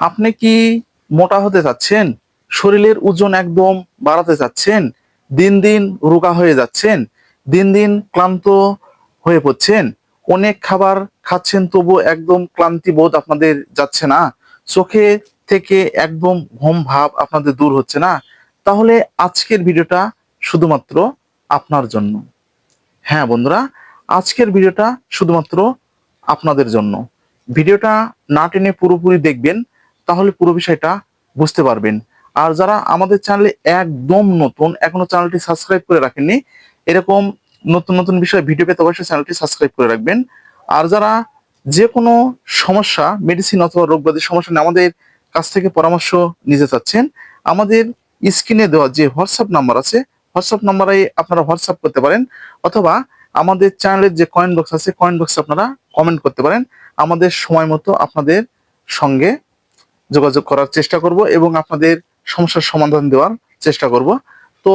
আপনি কি মোটা হতে চাচ্ছেন? শরীরের ওজন একদম বাড়াতে চাচ্ছেন? দিন দিন রোগা হয়ে যাচ্ছেন? দিন দিন ক্লান্ত হয়ে পড়ছেন? অনেক খাবার খাচ্ছেন তবু একদম ক্লান্তি বোধ আপনাদের যাচ্ছে না? চোখে থেকে একদম ঘুম ভাব আপনাদের দূর হচ্ছে না? তাহলে আজকের ভিডিওটা শুধুমাত্র আপনার জন্য। হ্যাঁ বন্ধুরা, আজকের ভিডিওটা শুধুমাত্র আপনাদের জন্য। ভিডিওটা না টেনে পুরোপুরি দেখবেন, তাহলে পুরো বিষয়টা বুঝতে পারবেন। আর যারা আমাদের চ্যানেলে একদম নতুন, এখনো চ্যানেলটি সাবস্ক্রাইব করে রাখেননি, এরকম নতুন নতুন বিষয় ভিডিও পেতে অবশ্যই চ্যানেলটি সাবস্ক্রাইব করে রাখবেন। আর যারা যে কোনো সমস্যা, মেডিসিন অথবা রোগব্যাধির সমস্যা নিয়ে আমাদের কাছ থেকে পরামর্শ নিতে চাচ্ছেন, আমাদের স্ক্রিনে দেওয়া যে হোয়াটসঅ্যাপ নাম্বার আছে, হোয়াটসঅ্যাপ নাম্বারে আপনারা হোয়াটসঅ্যাপ করতে পারেন, অথবা আমাদের চ্যানেলের যে কয়েন বক্স আছে, কয়েন বক্সে আপনারা কমেন্ট করতে পারেন। আমাদের সময় মতো আপনাদের সঙ্গে যোগাযোগ করার চেষ্টা করব এবং আপনাদের সমস্যার সমাধান দেওয়ার চেষ্টা করব। তো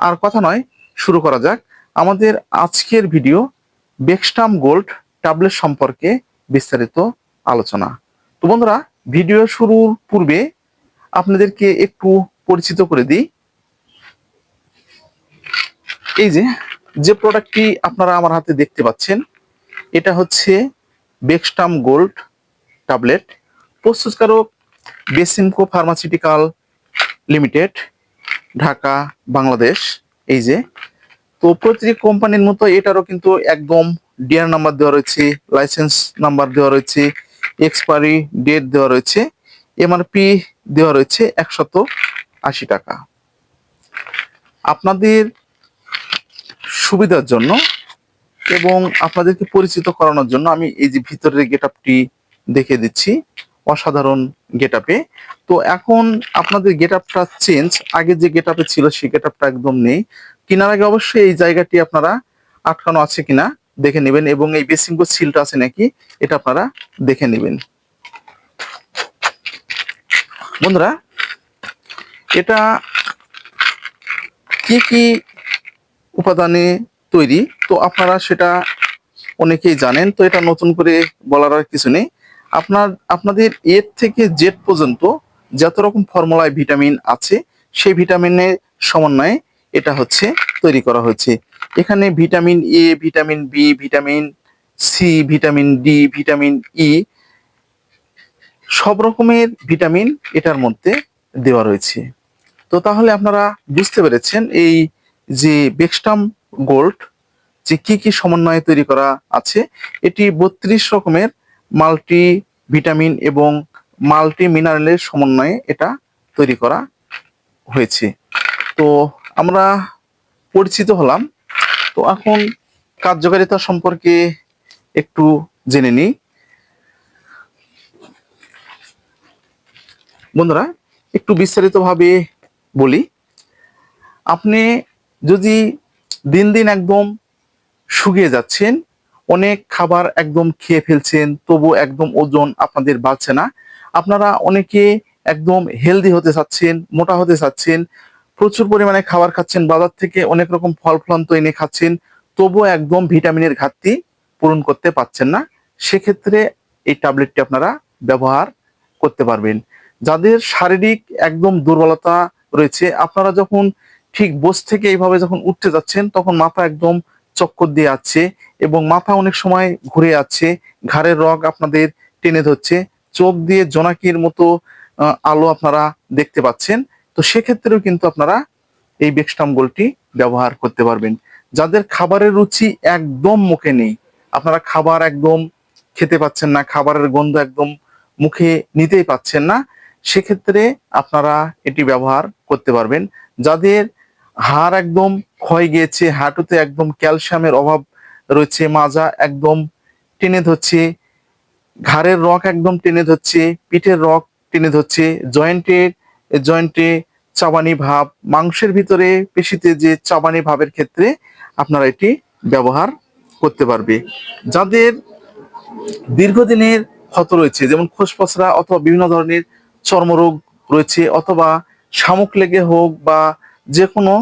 আর কথা নয়, শুরু করা যাক আমাদের আজকের ভিডিও। বেক্সটাম গোল্ড ট্যাবলেট সম্পর্কে বিস্তারিত আলোচনা। তো বন্ধুরা, ভিডিও শুরুর পূর্বে আপনাদেরকে একটু পরিচিত করে দিই। এই যে যে প্রোডাক্টটি আপনারা আমার হাতে দেখতে পাচ্ছেন, এটা হচ্ছে বেক্সটাম গোল্ড ট্যাবলেট। প্রস্তুতকারক বেসিমকো ফার্মাসিউটিক্যাল লিমিটেড, ঢাকা, বাংলাদেশ। এই যে, তো প্রতিটি কোম্পানির মতো এটারও কিন্তু একদম ডিআর নাম্বার দেওয়া রয়েছে, লাইসেন্স নাম্বার দেওয়া রয়েছে, এক্সপায়ারি ডেট দেওয়া রয়েছে, এমআরপি দেওয়া রয়েছে 180 টাকা। আপনাদের সুবিধার জন্য এবং আপনাদেরকে পরিচিত করানোর জন্য আমি এই যে ভিতরের গেটআপটি দেখে দিচ্ছি, অসাধারণ গেটআপে। তো এখন আপনাদের গেটআপটা চেঞ্জ, আগে যে গেটআপে ছিল সেই গেটআপটা একদম নেই। কেনার আগে অবশ্যই এই জায়গাটি আপনারা আটকানো আছে কিনা দেখে নেবেন এবং এই বেসিমকো সিলটা আছে নাকি এটা আপনারা দেখে নেবেন। বন্ধুরা, এটা কি কি উপাদানে তৈরি তো আপনারা সেটা অনেকেই জানেন, তো এটা নতুন করে বলার আর কিছু নেই। আপনাদের এ থেকে জেড পর্যন্ত যত রকম ফর্মুলায় ভিটামিন আছে সেই ভিটামিনের সমন্বয়ে এটা হচ্ছে তৈরি করা হয়েছে। এখানে vitamin A, vitamin B, vitamin C, vitamin D, vitamin E, সব রকমের ভিটামিন এটার মধ্যে দেওয়া রয়েছে। তো তাহলে আপনারা বুঝতে পেরেছেন এই যে বেক্সটাম গোল্ড যে কি কি সমন্বয়ে তৈরি করা আছে। এটি 32 রকমের মাল্টি ভিটামিন এবং মাল্টি মিনারেলের সমন্বয়ে এটা তৈরি করা হয়েছে। তো আমরা পরিচিত হলাম, তো এখন কার্যকারিতা সম্পর্কে একটু জেনে নিই। বন্ধুরা, একটু বিস্তারিতভাবে বলি। আপনি যদি দিন দিন একদম শুকিয়ে যাচ্ছেন, অনেক খাবার একদম খেয়ে ফেলছেন তবু একদম ওজন আপনাদের বাড়ছে না, আপনারা অনেকে একদম হেলদি হতে চাচ্ছেন, মোটা হতে চাচ্ছেন, প্রচুর পরিমাণে খাবার খাচ্ছেন, বাজার থেকে অনেক রকম ফল ফলান্ত এনে খাচ্ছেন, তবুও একদম ভিটামিনের ঘাটতি পূরণ করতে পারছেন না, সেক্ষেত্রে এই ট্যাবলেটটি আপনারা ব্যবহার করতে পারবেন। যাদের শারীরিক একদম দুর্বলতা রয়েছে, আপনারা যখন ঠিক বস থেকে এইভাবে যখন উঠতে যাচ্ছেন তখন মাথা একদম চক্কর দিয়ে যাচ্ছে এবং মাথা অনেক সময় ঘুরে যাচ্ছে, ঘাড়ের রগ আপনাদের টেনে ধরছে, চোখ দিয়ে জোনাকির মতো আলো আপনারা দেখতে পাচ্ছেন, তো সেক্ষেত্রেও কিন্তু আপনারা এই বেক্সটাম গোল্ডটি ব্যবহার করতে পারবেন। যাদের খাবারের রুচি একদম মুখে নেই, আপনারা খাবার একদম খেতে পাচ্ছেন না, খাবারের গন্ধ একদম মুখে নিতেই পাচ্ছেন না, সেক্ষেত্রে আপনারা এটি ব্যবহার করতে পারবেন। যাদের হাড় একদম ক্ষয় গিয়েছে, হাঁটুতে একদম ক্যালসিয়ামের অভাব রয়েছে, মাজা একদম টেনে ধরছে, ঘাড়ের রগ একদম টেনে ধরছে, পিঠের রগ টেনে ধরছে, জয়েন্টে চাবানি ভাব, মাংসের ভিতরে পেশিতে যে চাবানি ভাবের ক্ষেত্রে আপনারা এটি ব্যবহার করতে পারবে। যাদের দীর্ঘদিনের ক্ষত রয়েছে, যেমন খোসপসরা অথবা বিভিন্ন ধরনের চর্মরোগ রয়েছে, অথবা শামুক লেগে হোক বা যে কোনো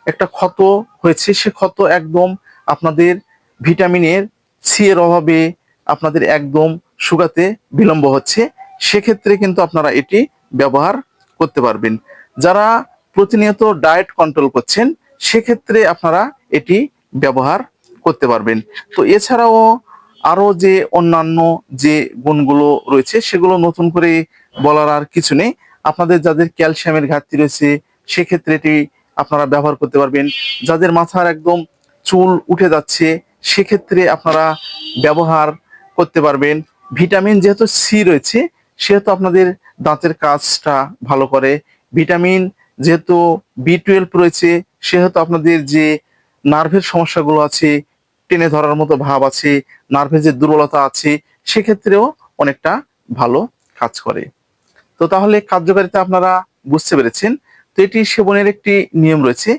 একটা ক্ষত হয়েছে, সে ক্ষত একদম আপনাদের ভিটামিনের সি এর অভাবে আপনাদের একদম শুকাতে বিলম্ব হচ্ছে, সেক্ষেত্রে কিন্তু আপনারা এটি ব্যবহার করতে পারবেন। যারা প্রতিনিয়ত ডায়েট কন্ট্রোল করছেন সেক্ষেত্রে আপনারা এটি ব্যবহার করতে পারবেন। তো এছাড়াও আরো যে অন্যান্য যে গুণগুলো রয়েছে সেগুলো নতুন করে বলার আর কিছু নেই। আপনাদের যাদের ক্যালসিয়ামের ঘাটতি রয়েছে সেক্ষেত্রে এটি আপনারা ব্যবহার করতে পারবেন। যাদের মাথার একদম চুল উঠে যাচ্ছে সেক্ষেত্রে আপনারা ব্যবহার করতে পারবেন। ভিটামিন যেহেতু সি রয়েছে সেহেতু আপনাদের দাঁতের কাজটা ভালো করে। ভিটামিন যেহেতু বি 12 রয়েছে সেহেতু আপনাদের যে নার্ভের সমস্যাগুলো আছে, টেনে ধরার মতো ভাব আছে, নার্ভের যে দুর্বলতা আছে সেক্ষেত্রেও অনেকটা ভালো কাজ করে। তো তাহলে কার্যকারিতা আপনারা বুঝতে পেরেছেন। তো এটি সেবনের একটি নিয়ম রয়েছে।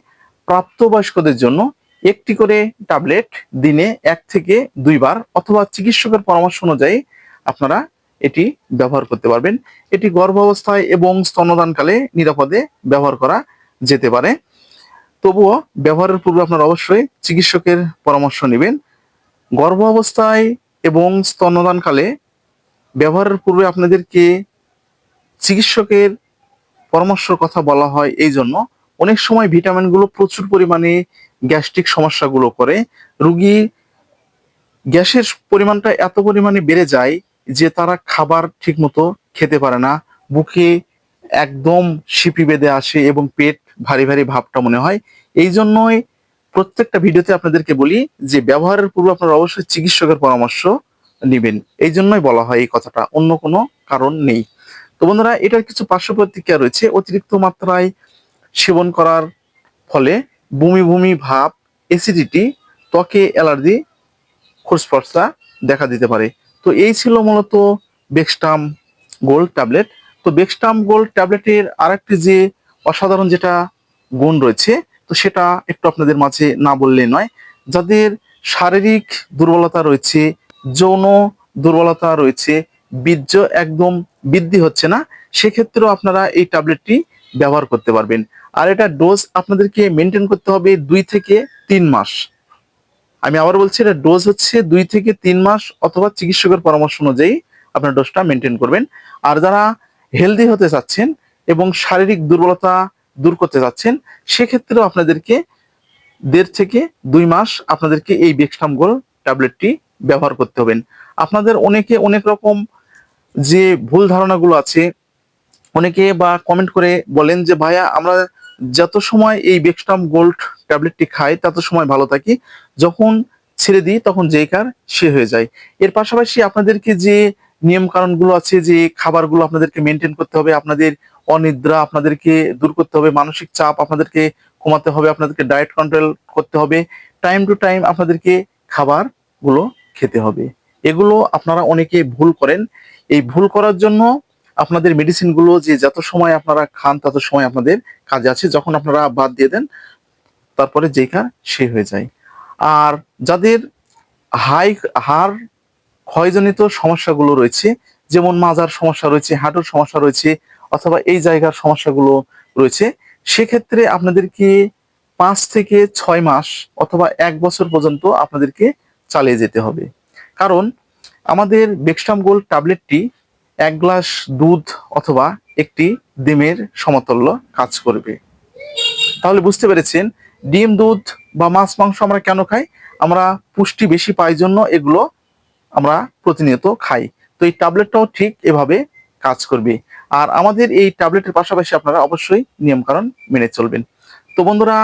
প্রাপ্তবয়স্কদের জন্য একটি করে ট্যাবলেট দিনে 1 থেকে 2 বার অথবা চিকিৎসকের পরামর্শ অনুযায়ী আপনারা এটি ব্যবহার করতে পারবেন। এটি গর্ভাবস্থায় এবং স্তন্যদানকালে নিরাপদে ব্যবহার করা যেতে পারে। তবুও ব্যবহারের পূর্বে আপনারা অবশ্যই চিকিৎসকের পরামর্শ নেবেন। গর্ভাবস্থায় এবং স্তন্যদানকালে ব্যবহারের পূর্বে আপনাদেরকে চিকিৎসকের পরামর্শের কথা বলা হয় এই জন্য, অনেক সময় ভিটামিনগুলো প্রচুর পরিমাণে গ্যাস্ট্রিক সমস্যাগুলো করে। রোগী গ্যাসের পরিমাণটা এত পরিমাণে বেড়ে যায় যে তারা খাবার ঠিকমতো খেতে পারে না, বুকে একদম সিপি বেঁধে আসে এবং পেট ভারী ভারী ভাবটা মনে হয়। এই জন্যই প্রত্যেকটা ভিডিওতে আপনাদেরকে বলি যে ব্যবহারের পূর্বে আপনারা অবশ্যই চিকিৎসকের পরামর্শ নেবেন। এই জন্যই বলা হয় এই কথাটা, অন্য কোনো কারণ নেই। তো বন্ধুরা, এটার কিছু পার্শ্ব প্রতিক্রিয়া রয়েছে। অতিরিক্ত মাত্রায় সেবন করার ফলে বমি বমি ভাব, অ্যাসিডিটি, ত্বকে অ্যালার্জি, খোসপর্সা দেখা দিতে পারে। তো এই ছিল মূলত বেক্সটাম গোল্ড ট্যাবলেট। তো বেক্সটাম গোল্ড ট্যাবলেটের আরেকটি যে অসাধারণ যেটা গুণ রয়েছে তো সেটা একটু আপনাদের মাঝে না বললে নয়। যাদের শারীরিক দুর্বলতা রয়েছে, যৌন দুর্বলতা রয়েছে, বীর্য একদম বৃদ্ধি হচ্ছে না, সেক্ষেত্রেও আপনারা এই ট্যাবলেটটি ব্যবহার করতে পারবেন। আর এটা ডোজ আপনাদেরকে মেনটেন করতে হবে 2 থেকে 3 মাস। আমি আবার বলছি, এটা ডোজ হচ্ছে 2 থেকে 3 মাস অথবা চিকিৎসকের পরামর্শ অনুযায়ী আপনার ডোজটা মেনটেন করবেন। আর যারা হেলদি হতে চাচ্ছেন এবং শারীরিক দুর্বলতা দূর করতে চাচ্ছেন সেক্ষেত্রেও আপনাদেরকে 1.5 থেকে 2 মাস আপনাদেরকে এই বেক্সটাম গোল্ড ট্যাবলেটটি ব্যবহার করতে হবেন। আপনাদের অনেকে অনেক রকম যে ভুল ধারণাগুলো আছে, অনেকে বা কমেন্ট করে বলেন যে ভাইয়া আমরা যত সময় এই বেক্সটাম গোল্ড ট্যাবলেটটি খাই তত সময় ভালো থাকি, যখন ছেড়ে দিই তখন যেই কার সে হয়ে যায়। এর পাশাপাশি আপনাদেরকে যে নিয়ম কানুনগুলো আছে, যে খাবারগুলো আপনাদেরকে মেনটেন করতে হবে, আপনাদের অনিদ্রা আপনাদেরকে দূর করতে হবে, মানসিক চাপ আপনাদেরকে কমাতে হবে, আপনাদেরকে ডায়েট কন্ট্রোল করতে হবে, টাইম টু টাইম আপনাদেরকে খাবারগুলো খেতে হবে। এগুলো আপনারা অনেকে ভুল করেন। এই ভুল করার জন্য আপনাদের মেডিসিনগুলো যে যত সময় আপনারা খান তত সময় আপনাদের কাজে আছে, যখন আপনারা বাদ দিয়ে দেন তারপরে যেই কার সে হয়ে যায়। আর যাদের হাড় ক্ষয়জনিত সমস্যাগুলো রয়েছে, যেমন মাজার সমস্যা রয়েছে, হাঁটুর সমস্যা রয়েছে, অথবা এই জায়গার সমস্যাগুলো রয়েছে, সেক্ষেত্রে আপনাদেরকে 5 থেকে 6 মাস অথবা 1 বছর পর্যন্ত আপনাদেরকে চালিয়ে যেতে হবে। কারণ আমাদের বেক্সটাম গোল্ড ট্যাবলেটটি 1 গ্লাস দুধ অথবা একটি ডিমের সমতুল্য কাজ করবে। তাহলে বুঝতে পেরেছেন ডিম, দুধ বা মাছ মাংস আমরা কেন খাই? আমরা পুষ্টি বেশি পাই জন্য এগুলো আমরা প্রতিনিয়ত খাই। তো এই ট্যাবলেটটাও ঠিক এভাবে কাজ করবে। আর আমাদের এই ট্যাবলেটের পাশাপাশি আপনারা অবশ্যই নিয়মকানুন মেনে চলবেন। তো বন্ধুরা,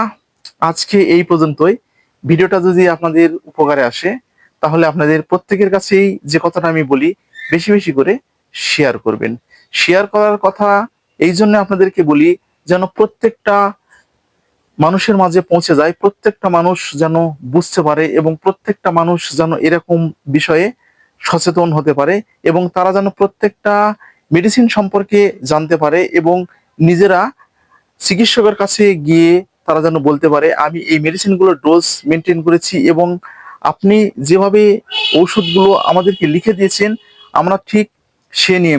আজকে এই পর্যন্তই। ভিডিওটা যদি আপনাদের উপকারে আসে তাহলে আপনাদের প্রত্যেকের কাছেই যে কথাটা আমি বলি, বেশি বেশি করে শেয়ার করবেন। শেয়ার করার কথা এই জন্য আপনাদেরকে বলি যেন প্রত্যেকটা মানুষের মাঝে পৌঁছে যায়, প্রত্যেকটা মানুষ যেন বুঝতে পারে এবং প্রত্যেকটা মানুষ যেন এরকম বিষয়ে সচেতন হতে পারে এবং তারা যেন প্রত্যেকটা মেডিসিন সম্পর্কে জানতে পারে এবং নিজেরা চিকিৎসকের কাছে গিয়ে তারা যেন বলতে পারে আমি এই মেডিসিনগুলোর ডোজ মেনটেন করেছি এবং আপনি যেভাবে ঔষধগুলো আমাদেরকে লিখে দিয়েছেন আমরা ঠিক সে নিয়মে